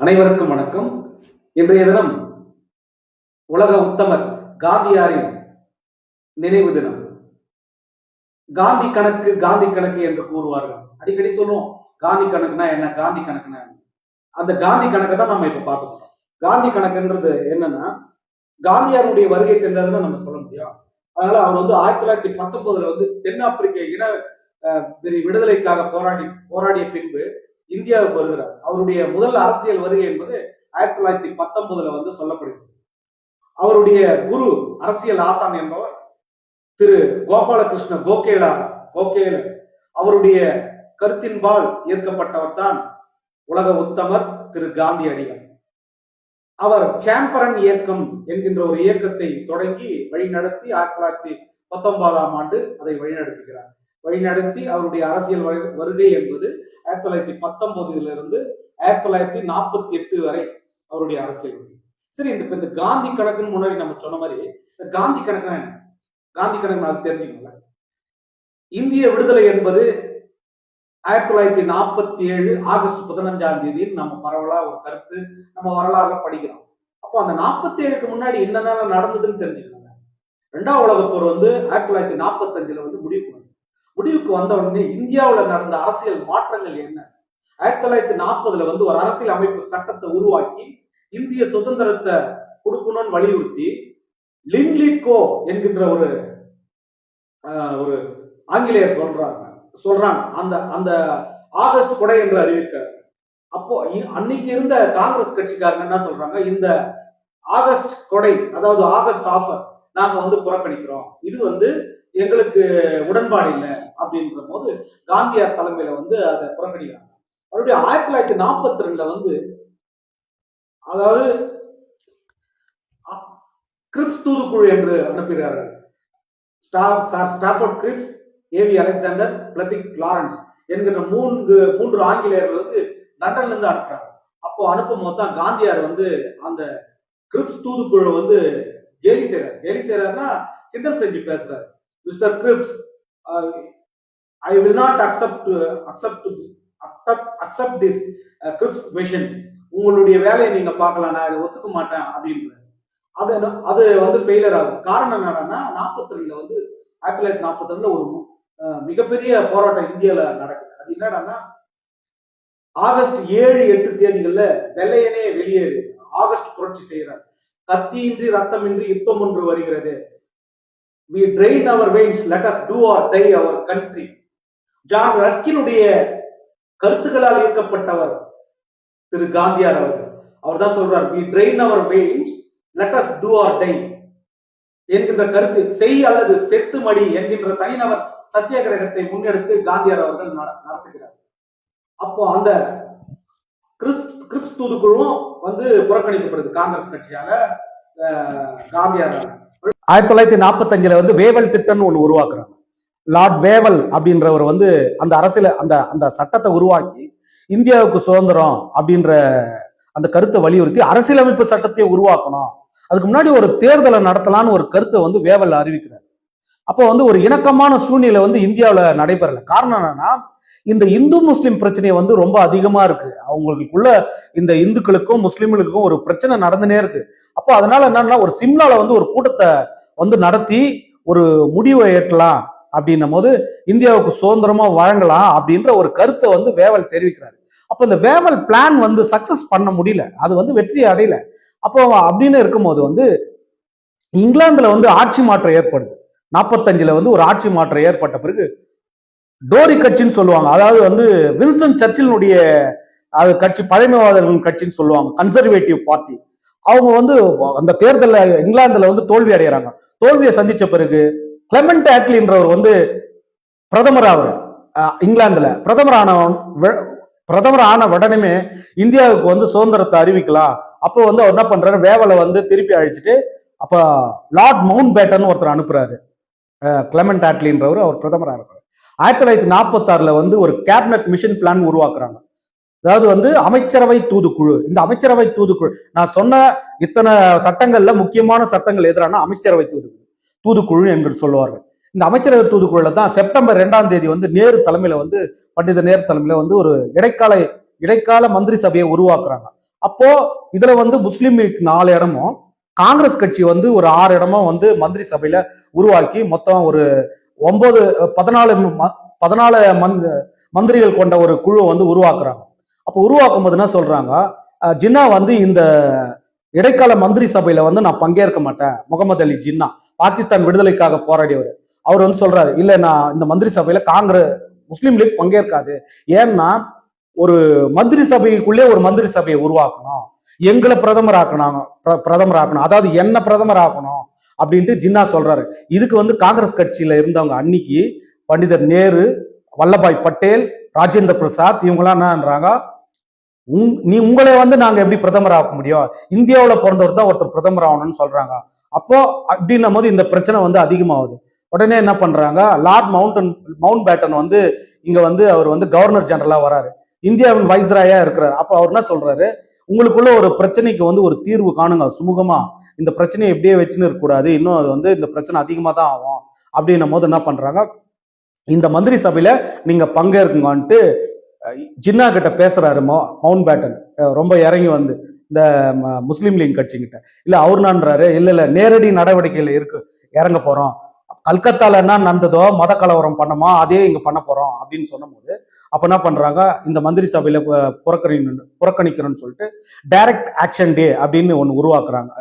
அனைவருக்கும் வணக்கம். இன்றைய தினம் உலக உத்தமர் காந்தியாரின் நினைவு தினம். காந்தி கணக்கு என்று கூறுவார்கள். அடிக்கடி சொல்லுவோம் காந்தி கணக்குனா என்ன, காந்தி கணக்குனா என்ன. அந்த காந்தி கணக்கை தான் நம்ம இப்ப பார்க்க போறோம். காந்தி கணக்குன்றது என்னன்னா, காந்தியாருடைய வருகை தெரிந்ததுன்னு நம்ம சொல்ல முடியும். அதனால அவர் 1919 தென்னாப்பிரிக்க இன விடுதலைக்காக போராடிய பின்பு இந்தியாவுக்கு வருகிறார். அவருடைய முதல் அரசியல் வருகை என்பது 1919 சொல்லப்படுகிறது. அவருடைய குரு, அரசியல் ஆசான் என்பவர் திரு கோபாலகிருஷ்ண கோகேல அவருடைய கருத்தின்பால் ஈர்க்கப்பட்டவர் தான் உலக உத்தமர் திரு காந்தியடிகள். அவர் சாம்பரன் இயக்கம் என்கின்ற ஒரு இயக்கத்தை தொடங்கி வழிநடத்தி 1919 அதை வழிநடத்தி அவருடைய அரசியல் வருகை என்பது 1919 1948 வரை அவருடைய அரசியல் வருகை. சரி, இந்த காந்தி கணக்குன்னு முன்னாடி நம்ம சொன்ன மாதிரி இந்த காந்தி கணக்குனா என்ன? காந்தி கணக்கு அது தெரிஞ்சுக்கோங்க. இந்திய விடுதலை என்பது 1947 ஆகஸ்ட் 15 நம்ம பரவலா ஒரு கருத்து நம்ம வரலாறுல படிக்கிறோம். அப்போ அந்த 47க்கு முன்னாடி என்னென்ன நடந்ததுன்னு தெரிஞ்சுக்கோங்க. 2ஆம் உலக போர் 1945 முடிவுக்கு வந்த உடனே இந்தியாவில் நடந்த அரசியல் மாற்றங்கள் என்ன? 1940 ஒரு அரசியல் அமைப்பு சட்டத்தை உருவாக்கி இந்திய சுதந்திரத்தை கொடுக்கணும்னு வலியுறுத்தி லின்லிகோ என்கின்ற ஒரு ஆங்கிலேயர் சொல்றாங்க அந்த ஆகஸ்ட் கொடை என்று அறிவிக்கிறார். அப்போ அன்னைக்கு இருந்த காங்கிரஸ் கட்சிக்காரங்க என்ன சொல்றாங்க, இந்த ஆகஸ்ட் கொடை, அதாவது ஆகஸ்ட் ஆஃபர் நாங்க புறக்கணிக்கிறோம், இது எங்களுக்கு உடன்பாடு இல்லை அப்படின்ற போது காந்தியார் தலைமையில அதை புறக்கணிக்கிறாங்க. மறுபடியும் 1942 அதாவது கிரிப்ஸ் தூதுக்குழு என்று அனுப்புகிறார்கள். Stafford grips, AV Alexander, பிளத்திக் Lawrence என்கிற மூன்று ஆங்கிலேயர்கள் லண்டன்ல இருந்து அனுப்புறாங்க. அப்போ அனுப்பும் போது தான் காந்தியார் அந்த கிரிப்ஸ் தூதுக்குழு கேலி செய்யறாருன்னா கிண்டல் செஞ்சு பேசுறாரு. Mister Cripps, I will not accept this Cripps mission. உங்களுடைய வேலையை நீங்க பார்க்கலாம், நான் இதை ஒத்துக்க மாட்டேன் அப்படின்னு அது ஃபெயிலியர் ஆகுது. காரணம் என்னன்னா 1942 ஒரு மிகப்பெரிய போராட்டம் இந்தியால நடக்குது. அது என்னடான்னா, ஆகஸ்ட் 7-8 தேதிகள்ல வெள்ளையனே வெளியேறு, ஆகஸ்ட் புரட்சி செய்யறார். கத்தியின்றி ரத்தமின்றி யுத்தம் ஒன்று வருகிறது. We drain our veins, let us do or die our country. John ரஸ்கினுடைய கருத்துக்களால் ஈர்க்கப்பட்டவர் திரு காந்தியார் அவர்கள். அவர் தான் சொல்றார், we drain our veins, let us do or die என்கின்ற கருத்து, செய் அல்லது செத்து மடி என்கின்ற தனிநபர் சத்தியாகிரகத்தை முன்னெடுத்து காந்தியார் அவர்கள் நடத்துகிறார். அப்போ அந்த கிரிப்ஸ் தூதுக்குழுவும் புறக்கணிக்கப்படுது காங்கிரஸ் கட்சியால, காந்தியாரால. 1945 வேவல் திட்டம்னு ஒண்ணு உருவாக்குறாங்க. லார்ட் வேவல் அப்படின்றவர் அந்த அரசியல அந்த சட்டத்தை உருவாக்கி இந்தியாவுக்கு சுதந்திரம் அப்படின்ற அந்த கருத்தை வலியுறுத்தி அரசியலமைப்பு சட்டத்தை உருவாக்கணும், அதுக்கு முன்னாடி ஒரு தேர்தலை நடத்தலான்னு ஒரு கருத்தை வேவல் அறிவிக்கிறார். அப்போ ஒரு இணக்கமான சூழ்நிலை இந்தியாவில் நடைபெறல. காரணம் என்னன்னா, இந்த இந்து முஸ்லிம் பிரச்சனை ரொம்ப அதிகமா இருக்கு. அவங்களுக்குள்ள இந்த இந்துக்களுக்கும் முஸ்லிம்களுக்கும் ஒரு பிரச்சனை நடந்துனே இருக்கு. அப்போ அதனால என்னன்னா, ஒரு சிம்லால ஒரு கூட்டத்தை நடத்தி ஒரு முடிவை ஏற்றலாம் அப்படின்னும் போது இந்தியாவுக்கு சுதந்திரமா வழங்கலாம் அப்படின்ற ஒரு கருத்தை வேவல் தெரிவிக்கிறாரு. அப்போ இந்த வேவல் பிளான் சக்சஸ் பண்ண முடியல, அது வெற்றி அடையல. அப்போ அப்படின்னு இருக்கும்போது இங்கிலாந்துல ஆட்சி மாற்றம் ஏற்படுது. 45 ஒரு ஆட்சி மாற்றம் ஏற்பட்ட பிறகு டோரி கட்சின்னு சொல்லுவாங்க, அதாவது வின்ஸ்டன் சர்ச்சிலுடைய கட்சி, பழமைவாதர்கள் கட்சின்னு சொல்லுவாங்க, கன்சர்வேட்டிவ் பார்ட்டி. அவங்க அந்த தேர்தலில் இங்கிலாந்துல தோல்வி அடைகிறாங்க. தோல்வியை சந்திச்ச பிறகு கிளெமெண்ட் ஆட்லின்றவர் பிரதமர் ஆகிறார். இங்கிலாந்துல பிரதமர் ஆன உடனே இந்தியாவுக்கு சுதந்திரத்தை அறிவிக்கலாம். அப்போ அவர் என்ன பண்றாரு, வேவலை திருப்பி அழிச்சிட்டு அப்ப லார்ட் மவுண்ட் பேட்டன் ஒருத்தர் அனுப்புறாரு. கிளெமெண்ட் ஆட்லின்றவர் அவர் பிரதமராக இருக்கிறார். 1946 ஒரு கேபினட் மிஷன் பிளான் உருவாக்குறாங்க. அதாவது அமைச்சரவை தூதுக்குழு. இந்த அமைச்சரவை தூதுக்குழு, நான் சொன்ன இத்தனை சட்டங்கள்ல முக்கியமான சட்டங்கள் எதிரான அமைச்சரவை தூதுக்குழு என்று சொல்லுவார்கள். இந்த அமைச்சரவை தூதுக்குழுல தான் செப்டம்பர் 2 நேரு தலைமையில பண்டித நேரு தலைமையில ஒரு இடைக்கால மந்திரி சபையை உருவாக்குறாங்க. அப்போ இதுல வந்து முஸ்லீம் லீக் 4 இடமும், காங்கிரஸ் கட்சி வந்து ஒரு 6 இடமும் வந்து மந்திரி சபையில உருவாக்கி மொத்தம் ஒரு 9 14 மந்திரிகள் கொண்ட ஒரு குழு வந்து உருவாக்குறாங்க. அப்போ உருவாக்கும் போது என்ன சொல்றாங்க, ஜின்னா வந்து இந்த இடைக்கால மந்திரி சபையில வந்து நான் பங்கேற்க மாட்டேன். முகமது அலி ஜின்னா பாகிஸ்தான் விடுதலைக்காக போராடியவர். அவர் வந்து சொல்றாரு, இல்ல நான் இந்த மந்திரி சபையில முஸ்லீம் லீக் பங்கேற்காது. ஏன்னா ஒரு மந்திரி சபைக்குள்ளே ஒரு மந்திரி சபையை உருவாக்கணும், எங்களை பிரதமர் ஆக்கணும், அதாவது என்ன பிரதமர் ஆக்கணும் அப்படின்ட்டு ஜின்னா சொல்றாரு. இதுக்கு வந்து காங்கிரஸ் கட்சியில இருந்தவங்க அன்னைக்கு பண்டிதர் நேரு, வல்லபாய் பட்டேல், ராஜேந்திர பிரசாத் இவங்கெல்லாம் என்னன்றாங்க, உங்களை வந்து நாங்க எப்படி பிரதமர் ஆக்க முடியும், இந்தியாவில் பிறந்தவர் தான் ஒருத்தர் பிரதமர் ஆகணும்னு சொல்றாங்க. அப்போ அப்படின்னும் போது இந்த பிரச்சனை வந்து அதிகமாகுது. உடனே என்ன பண்றாங்க, லார்ட் மவுண்ட் பேட்டன் வந்து இங்க வந்து அவர் வந்து கவர்னர் ஜெனரலா வராரு, இந்தியாவின் வைஸ்ராயா இருக்கிறார். அப்போ அவர் என்ன சொல்றாரு, உங்களுக்குள்ள ஒரு பிரச்சனைக்கு வந்து ஒரு தீர்வு காணுங்க சுமூகமா, இந்த பிரச்சனையை எப்படியே வச்சுன்னு இருக்கக்கூடாது, இன்னும் அது வந்து இந்த பிரச்சனை அதிகமா தான் ஆகும் அப்படின்னும் போது என்ன பண்றாங்க, இந்த மந்திரி சபையில நீங்க பங்கேற்குங்கன்ட்டு ஜின்னா கிட்ட பேசுறாரு மவுண்ட் பேட்டன். ரொம்ப இறங்கி வந்து இந்த முஸ்லீம் லீக் கட்சிகிட்ட. இல்ல அவர் நான்றாரு, இல்ல நேரடி நடவடிக்கையில இறங்க போறோம், கல்கத்தால என்ன நடந்ததோ மத கலவரம் பண்ணோமா அதே இங்க பண்ண போறோம் அப்படின்னு சொன்னும் போது, அப்ப என்ன பண்றாங்க, இந்த மந்திரி சபையில புறக்கணிக்கணும்னு சொல்லிட்டு டைரக்ட் ஆக்ஷன் டே அப்படின்னு ஒண்ணு உருவாக்குறாங்க.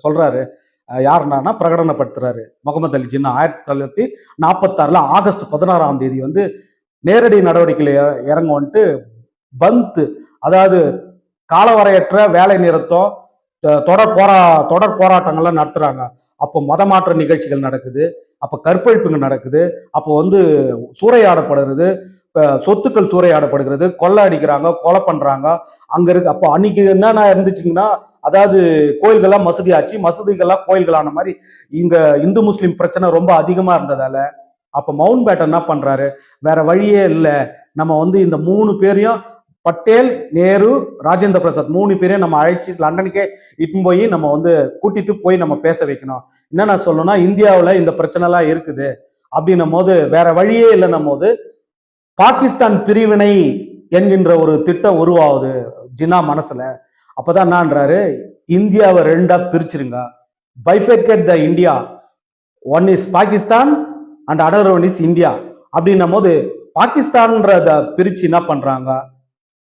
சொல்றாரு, யாருன்னா பிரகடனப்படுத்துறாரு முகமது அலி ஜின்னா. 1946 ஆகஸ்ட் 16 வந்து நேரடி நடவடிக்கையில இறங்குவோன்ட்டு பந்த், அதாவது காலவரையற்ற வேலை நிறுத்தம், தொடர் போராட்டங்கள்லாம் நடத்துறாங்க. அப்போ மதமாற்ற நிகழ்ச்சிகள் நடக்குது, அப்ப கற்பழிப்புகள் நடக்குது, அப்போ வந்து சூறையாடப்படுறது, சொத்துக்கள் சூறையாடப்படுகிறது, கொள்ளை அடிக்கிறாங்க, கொலை பண்றாங்க அங்க இருக்கு. அப்போ அன்னைக்கு என்னென்ன இருந்துச்சுங்கன்னா, அதாவது கோயில்கள்லாம் மசூதி ஆச்சு, மசூதிகள்லாம் கோயில்களான மாதிரி இங்க இந்து முஸ்லிம் பிரச்சனை ரொம்ப அதிகமா இருந்ததால அப்ப மவுண்ட் பேட்டன் என்ன பண்றாரு, வேற வழியே இல்லை, நம்ம வந்து இந்த 3 பேரையும், பட்டேல், நேரு, ராஜேந்திர பிரசாத் 3 பேரையும் நம்ம அழைச்சி லண்டனுக்கே இட்டுன்னு போய் நம்ம வந்து கூட்டிட்டு போய் நம்ம பேச வைக்கணும். என்னென்ன சொல்லணும்னா, இந்தியாவில் இந்த பிரச்சனை எல்லாம் இருக்குது அப்படின்னும் போது வேற வழியே இல்லைன்னும் போது பாகிஸ்தான் பிரிவினை என்கின்ற ஒரு திட்டம் உருவாகுது ஜின்னா மனசுல. அப்பதான் என்னன்றாரு, இந்தியாவை 2ஆ பிரிச்சிருங்க, bifurcate the India, one is Pakistan and another one is India அப்படின்னும் போது பாகிஸ்தான்றத பிரிச்சு என்ன பண்றாங்க,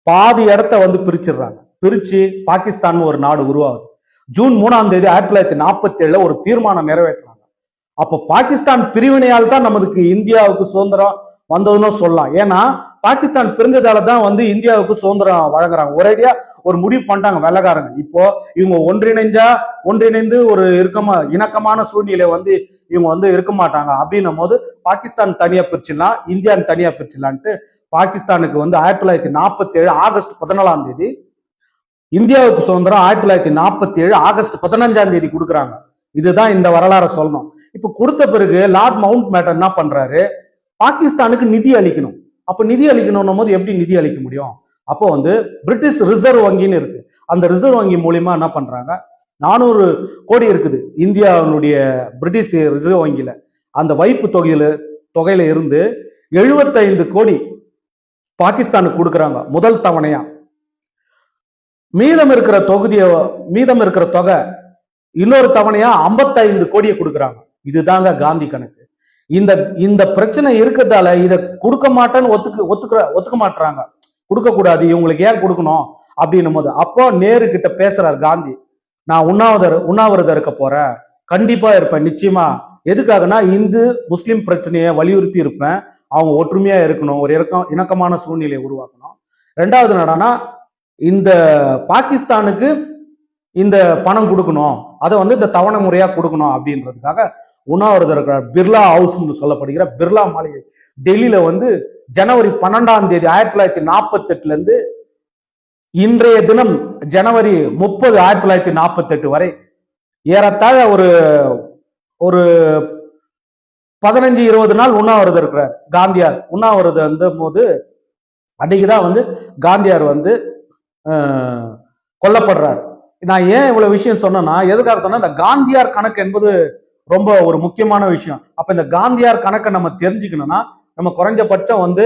பாதி இடத்த வந்து பிரிச்சிடுறாங்க. பிரிச்சு பாகிஸ்தான் ஒரு நாடு உருவாகுது. ஜூன் 3 1947 ஒரு தீர்மானம் நிறைவேற்றுறாங்க. அப்போ பாகிஸ்தான் பிரிவினையால் தான் நமக்கு இந்தியாவுக்கு சுதந்திரம் வந்ததுன்னு சொல்லலாம். ஏன்னா பாகிஸ்தான் பிரிஞ்சதால தான் வந்து இந்தியாவுக்கு சுதந்திரம் வழங்குறாங்க. ஒரேடியா ஒரு முடிவு பண்ணிட்டாங்க வெள்ளக்காரங்க. இப்போ இவங்க ஒன்றிணைந்து ஒரு இணக்கமான சூழ்நிலை வந்து இவங்க வந்து இருக்க மாட்டாங்க அப்படின்னும் போது பாகிஸ்தான் தனியா பிரிச்சிடலாம், இந்தியான்னு தனியா பிரிச்சிடலான்ட்டு பாகிஸ்தானுக்கு வந்து 1947 ஆகஸ்ட் 14 இந்தியாவுக்கு சுதந்திரம் 1947 ஆகஸ்ட் 15 கொடுக்குறாங்க. இதுதான் இந்த வரலாறை சொல்லணும். இப்ப கொடுத்த பிறகு லார்ட் மவுண்ட் பேட்டன் என்ன பண்றாரு, பாகிஸ்தானுக்கு நிதி அளிக்கணும். அப்ப நிதி அளிக்கணும் போது எப்படி நிதி அளிக்க முடியும், அப்போ வந்து பிரிட்டிஷ் ரிசர்வ் வங்கின்னு இருக்கு, அந்த ரிசர்வ் வங்கி மூலியமா என்ன பண்றாங்க, 400 கோடி இருக்குது இந்தியாவுடைய பிரிட்டிஷ் ரிசர்வ் வங்கியில. அந்த வைப்பு தொகையில இருந்து 75 கோடி பாகிஸ்தானுக்கு கொடுக்குறாங்க முதல் தவணையா. மீதம் இருக்கிற தொகை இன்னொரு தவணையா 55 கோடியை கொடுக்குறாங்க. இதுதாங்க காந்தி கணக்கு. இந்த பிரச்சனை இருக்கிறதால இதை கொடுக்க மாட்டேன்னு ஒத்துக்க மாட்டாங்க, கொடுக்க கூடாது, இவங்களுக்கு ஏன் கொடுக்கணும் அப்படின்னும் போது அப்போ நேரு கிட்ட பேசுறாரு காந்தி, நான் உண்ணாவிரதம் இருக்க போறேன், கண்டிப்பா இருப்பேன் நிச்சயமா, எதுக்காகனா இந்து முஸ்லிம் பிரச்சனையை வலியுறுத்தி இருப்பேன், அவங்க ஒற்றுமையா இருக்கணும், ஒரு இணக்கமான சூழ்நிலையை உருவாக்கணும். 2வது என்னன்னா, இந்த பாகிஸ்தானுக்கு இந்த பணம் கொடுக்கணும், அதை வந்து இந்த தவணை முறையா கொடுக்கணும் அப்படின்றதுக்காக உண்ணாவிரதம் இருக்கிறார். பிர்லா ஹவுஸ் சொல்லப்படுகிற பிர்லா மாளிகை டெல்லியில வந்து ஜனவரி 12 1948 இருந்து இன்றைய தினம் ஜனவரி 30 1948 வரை ஏறத்தாழ ஒரு 15-20 நாள் உண்ணாவிரதம் இருக்கிறார் காந்தியார். உண்ணாவிரதம் இருந்த போது அன்னைக்குதான் வந்து காந்தியார் வந்து கொல்லப்படுறார். நான் ஏன் இவ்வளவு விஷயம் சொன்னேன்னா, எதுக்காக சொன்னா, இந்த காந்தியார் கணக்கு என்பது ரொம்ப ஒரு முக்கியமான விஷயம். அப்ப இந்த காந்தியார் கணக்கை நம்ம தெரிஞ்சுக்கணும்னா, நம்ம குறைஞ்சபட்சம் வந்து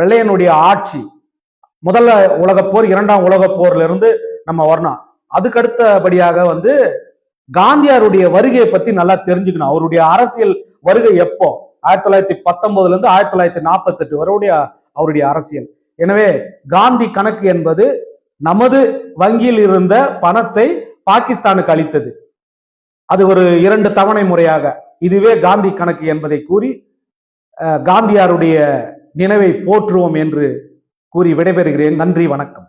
வெள்ளையனுடைய ஆட்சி, முதல்ல உலகப்போர் 2ஆம் உலகப் போர்ல இருந்து நம்ம வரணும். அதுக்கடுத்தபடியாக வந்து காந்தியாருடைய வருகையை பத்தி நல்லா தெரிஞ்சுக்கணும். அவருடைய அரசியல் வருகை எப்போ? 1919 இருந்து 1948 வரையுடைய அவருடைய அரசியல். எனவே காந்தி கணக்கு என்பது நமது வங்கியில் இருந்த பணத்தை பாகிஸ்தானுக்கு அளித்தது. அது ஒரு 2 தவணை முறையாக. இதுவே காந்தி கணக்கு என்பதை கூறி காந்தியாருடைய நினைவை போற்றுவோம் என்று கூறி விடைபெறுகிறேன். நன்றி, வணக்கம்.